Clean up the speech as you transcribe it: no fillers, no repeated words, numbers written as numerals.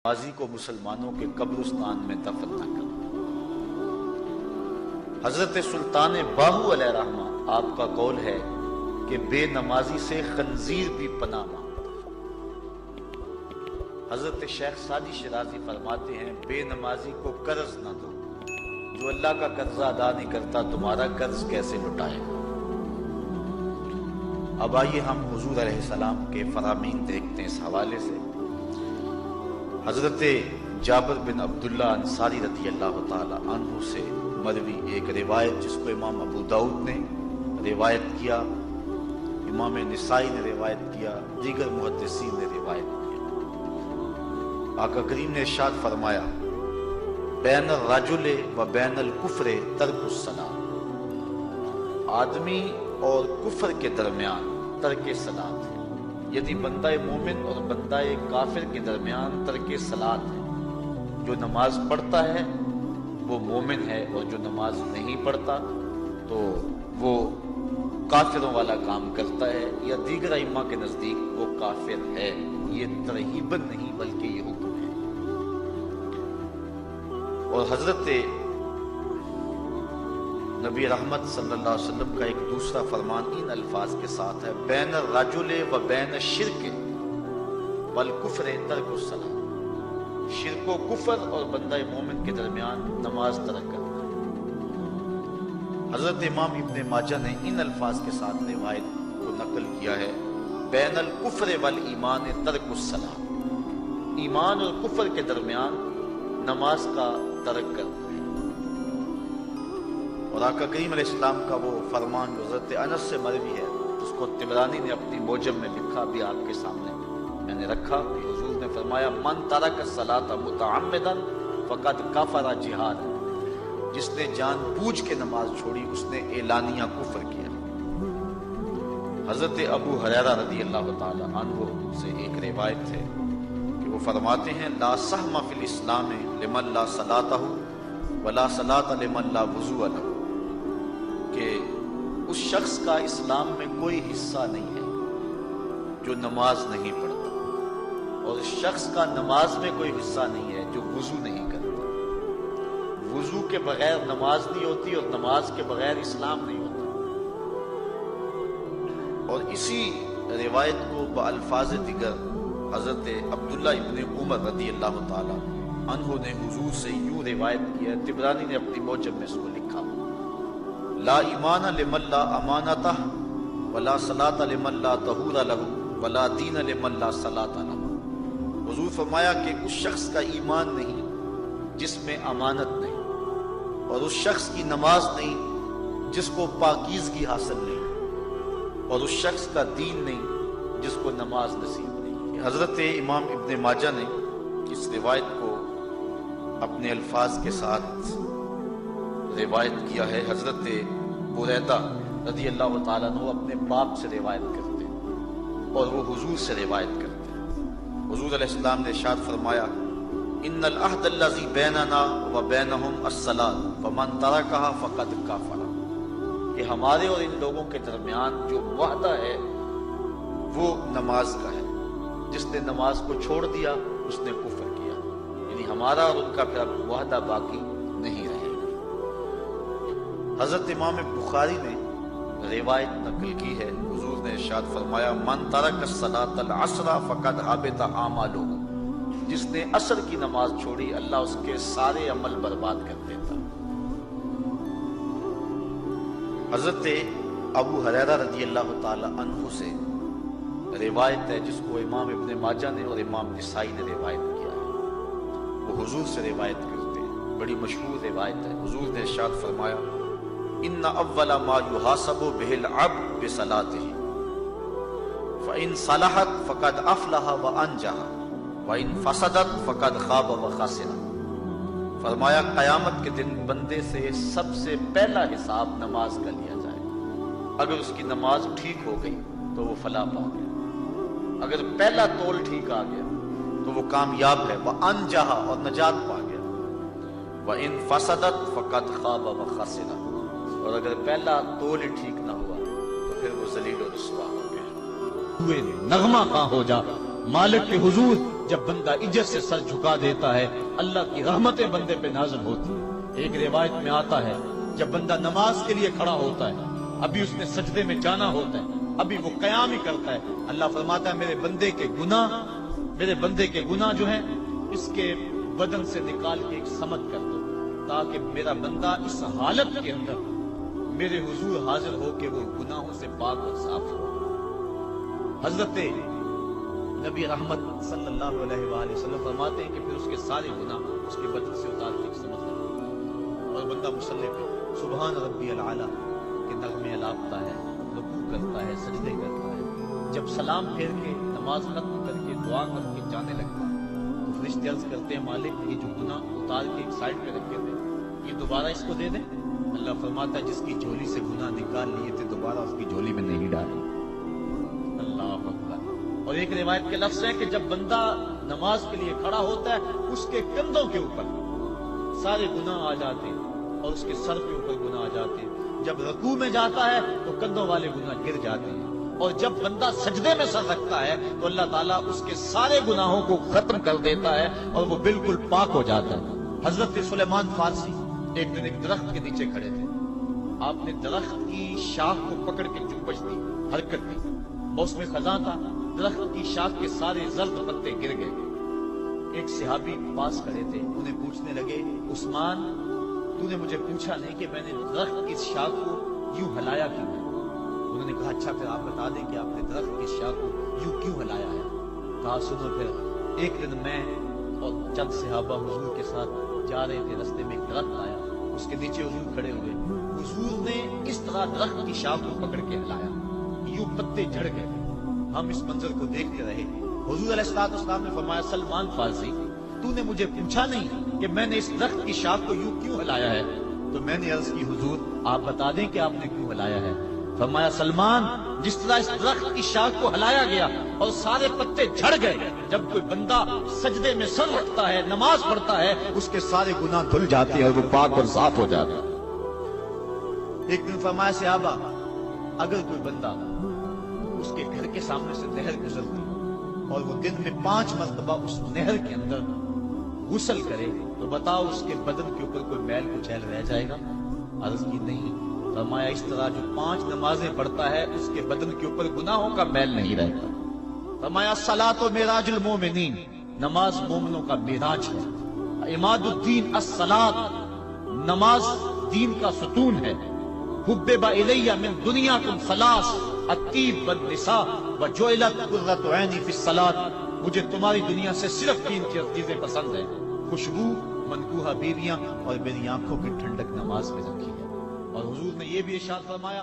نمازی کو مسلمانوں کے قبرستان میں دفن نہ کرنا۔ حضرت سلطان باہو علیہ رحمہ آپ کا قول ہے کہ بے نمازی سے خنزیر بھی پناہ مانگتا۔ حضرت شیخ سعدی شیرازی فرماتے ہیں بے نمازی کو قرض نہ دو، جو اللہ کا قرضہ ادا نہیں کرتا تمہارا قرض کیسے لٹائے گا۔ اب آئیے ہم حضور علیہ السلام کے فرامین دیکھتے ہیں اس حوالے سے۔ حضرت جابر بن عبداللہ انصاری رضی اللہ تعالی عنہ سے مروی ایک روایت جس کو امام ابو داؤد نے روایت کیا، امام نسائی نے روایت کیا، دیگر محدثین نے روایت کیا۔ آقا کریم نے ارشاد فرمایا بین الرجل و بین الکفر ترک الصلاۃ، آدمی اور کفر کے درمیان ترک صلاۃ ہے، یعنی بندہ مومن اور بندہ کافر کے درمیان ترک صلاۃ ہے۔ جو نماز پڑھتا ہے وہ مومن ہے، اور جو نماز نہیں پڑھتا تو وہ کافروں والا کام کرتا ہے، یا دیگر ائمہ کے نزدیک وہ کافر ہے۔ یہ ترہیباً نہیں بلکہ یہ حکم ہے۔ اور حضرت نبی رحمت صلی اللہ علیہ وسلم کا ایک دوسرا فرمان ان الفاظ کے ساتھ ہے بین الرجل و بین الشرک والکفر ترک الصلاۃ، شرک و کفر اور بندہ مومن کے درمیان نماز ترک کرنا ہے۔ حضرت امام ابن ماجہ نے ان الفاظ کے ساتھ روایت کو نقل کیا ہے بین الکفر والایمان ترک الصلاۃ، ایمان اور کفر کے درمیان نماز کا ترک کرنا ہے۔ اور آقا کریم علیہ السلام کا وہ فرمان جو حضرت انس سے مروی ہے، اس کو طبرانی نے اپنی موجم میں لکھا، بھی آپ کے سامنے میں نے رکھا کہ حضور نے فرمایا من ترک الصلاۃ متعمدا فقد کفر جہادا، جس نے جان بوجھ کے نماز چھوڑی اس نے اعلانیہ کفر کیا۔ حضرت ابو ہریرہ رضی اللہ تعالی عنہ سے ایک روایت ہے کہ وہ فرماتے ہیں لا سہم فی الاسلام لمن لا صلاۃ ولا صلاۃ لمن لا وضوء لہ، کہ اس شخص کا اسلام میں کوئی حصہ نہیں ہے جو نماز نہیں پڑھتا، اور اس شخص کا نماز میں کوئی حصہ نہیں ہے جو وضو نہیں کرتا۔ وضو کے بغیر نماز نہیں ہوتی، اور نماز کے بغیر اسلام نہیں ہوتا۔ اور اسی روایت کو بالفاظ دیگر حضرت عبداللہ ابن عمر رضی اللہ تعالی عنہ نے حضور سے یوں روایت کیا، طبرانی نے اپنی موجم میں اس کو لکھا لا ایمان لمن لا امانتہ ولا صلاۃ لمن لا طہور لہ ولا دین لمن لا صلاۃ لہ۔ حضور فرمایا کہ اس شخص کا ایمان نہیں جس میں امانت نہیں، اور اس شخص کی نماز نہیں جس کو پاکیزگی حاصل نہیں، اور اس شخص کا دین نہیں جس کو نماز نصیب نہیں۔ حضرت امام ابن ماجہ نے اس روایت کو اپنے الفاظ کے ساتھ روایت کیا ہے۔ حضرت بریدہ رضی اللہ تعالیٰ عنہ اپنے باپ سے روایت کرتے ہیں اور وہ حضور سے روایت کرتے ہیں۔ حضور علیہ السلام نے ارشاد فرمایا ان العہد الذی بیننا و بینہم الصلاۃ فمن ترکھا فقد کفر، کہ ہمارے اور ان لوگوں کے درمیان جو معاہدہ ہے وہ نماز کا ہے، جس نے نماز کو چھوڑ دیا اس نے کفر کیا، یعنی ہمارا اور ان کا پھر اب معاہدہ باقی نہیں رہے گا۔ حضرت امام بخاری نے روایت نقل کی ہے، حضور نے ارشاد فرمایا من ترک الصلاۃ العصر فقد حبط اعمالہ، جس نے عصر کی نماز چھوڑی اللہ اس کے سارے عمل برباد کر دیتا۔ حضرت ابو ہریرہ رضی اللہ تعالی عنہ سے روایت ہے جس کو امام ابن ماجہ نے اور امام نسائی نے روایت کیا ہے، وہ حضور سے روایت کرتے ہیں، بڑی مشہور روایت ہے۔ حضور نے ارشاد فرمایا ان اول ما یحاسب به العبد بصلاته فان صلحت فقد افلح وانجح وان فسدت فقد خاب وخسر۔ فرمایا قیامت کے دن بندے سے سب سے پہلا حساب نماز کا لیا جائے گا، اگر اس کی نماز ٹھیک ہو گئی تو وہ فلاح پا گیا، اگر پہلا تول ٹھیک آ گیا تو وہ کامیاب ہے، وانجح اور نجات پا گیا، وان فسدت فقد خاب وخسر، اور اگر پہلا تول ہی ٹھیک نہ ہوا تو پھر وہ ذلیل و رسوا ہو گیا۔ نغمہ خواں ہو جا مالک کے حضور جب بندہ عزت سے سر جھکا دیتا ہے اللہ کی رحمتیں بندے پہ نازل ہوتی ہیں۔ ایک روایت میں آتا ہے جب بندہ نماز کے لیے کھڑا ہوتا ہے، ابھی اس نے سجدے میں جانا ہوتا ہے، ابھی وہ قیام ہی کرتا ہے، اللہ فرماتا ہے میرے بندے کے گناہ جو ہیں اس کے بدن سے نکال کے ایک سمت کر دو، تاکہ میرا بندہ اس حالت کے اندر میرے حضور حاضر ہو کہ وہ گناہوں سے پاک اور صاف ہو۔ حضرت نبی رحمت صلی اللہ علیہ وآلہ وسلم فرماتے ہیں کہ پھر اس کے سارے گناہ اس کے بدن سے اتار کے ایک سمت کر دو، اور بندہ مصلی پہ سبحان ربی العالی کے نغمے الاپتا ہے، رکوع کرتا ہے، سجدے کرتا ہے، جب سلام پھیر کے نماز ختم کر کے دعا کر کے جانے لگتا ہے تو فرشتے عرض کرتے ہیں مالک یہ جو گناہ اتار کے ایک سائڈ پہ رکھے تھے یہ دوبارہ اس کو دے دیں۔ اللہ فرماتا ہے جس کی جھولی سے گناہ نکال لیے تھے دوبارہ اس کی جھولی میں نہیں ڈالے۔ اللہ اکبر۔ اور ایک روایت کے لفظ ہے کہ جب بندہ نماز کے لیے کھڑا ہوتا ہے اس کے کندھوں کے اوپر سارے گناہ آ جاتے ہیں اور اس کے سر کے اوپر گناہ آ جاتے ہیں، جب رکوع میں جاتا ہے تو کندھوں والے گناہ گر جاتے ہیں، اور جب بندہ سجدے میں سر رکھتا ہے تو اللہ تعالیٰ اس کے سارے گناہوں کو ختم کر دیتا ہے اور وہ بالکل پاک ہو جاتا ہے۔ حضرت سلیمان فارسی ایک دن ایک درخت کے نیچے کھڑے تھے، آپ نے درخت کی شاخ کو پکڑ کے چوبش دی، حرکت دی، اور اس میں خزاں تھا، درخت کی شاخ کے سارے زرد پتے گر گئے۔ ایک صحابی پاس کھڑے تھے، انہیں پوچھنے لگے عثمان تو نے مجھے پوچھا نہیں کہ میں نے درخت کی شاخ کو یوں ہلایا کیوں ہے؟ انہوں نے کہا اچھا پھر آپ بتا دیں کہ آپ نے درخت کی شاخ کو یوں کیوں ہلایا ہے؟ کہا سنو پھر ایک دن میں اور چند صحابہ حضور کے ساتھ جا رہے تھے، رستے میں ایک درخت آیا، اس کے نیچے حضور کھڑے ہوئے، حضور نے اس طرح درخت کی شاخ کو پکڑ کے ہلایا، یوں پتے جھڑ گئے، ہم اس منظر کو دیکھتے رہے۔ حضور علیہ السلام نے فرمایا سلمان فارسی تو نے مجھے پوچھا نہیں کہ میں نے اس درخت کی شاخ کو یوں کیوں ہلایا ہے؟ تو میں نے عرض کی حضور آپ بتا دیں کہ آپ نے کیوں ہلایا ہے؟ فرمایا سلمان جس طرح اس درخت کی شاخ کو ہلایا گیا اور سارے پتے جھڑ گئے، جب کوئی بندہ سجدے میں سر رکھتا ہے نماز پڑھتا ہے اس کے سارے گناہ دھل جاتے ہیں اور وہ پاک اور صاف ہو جاتا ہے۔ ایک دن فرمایا صحابہ اگر کوئی بندہ اس کے گھر کے سامنے سے نہر گزرتی اور وہ دن میں 5 مرتبہ اس نہر کے اندر غسل کرے تو بتاؤ اس کے بدن کے اوپر کوئی میل کچیل رہ جائے گا؟ عرض کی نہیں۔ فرمایا اس طرح جو 5 نمازیں پڑھتا ہے اس کے بدن کے اوپر گناہوں کا میل نہیں رہتا۔ فرمایا الصلاۃ معراج المومنین، نماز مومنوں کا معراج ہے۔ عماد الدین الصلاۃ، نماز دین کا ستون ہے۔ حبب الی من دنیاکم ثلاث، الطیب والنساء وجعلت قرۃ عینی فی الصلاۃ، مجھے تمہاری دنیا سے صرف 3 چیزیں پسند ہیں، خوشبو، منکوحہ بیویاں اور میری آنکھوں کی ٹھنڈک نماز میں رکھی ہے۔ اور حضور نے یہ بھی ارشاد فرمایا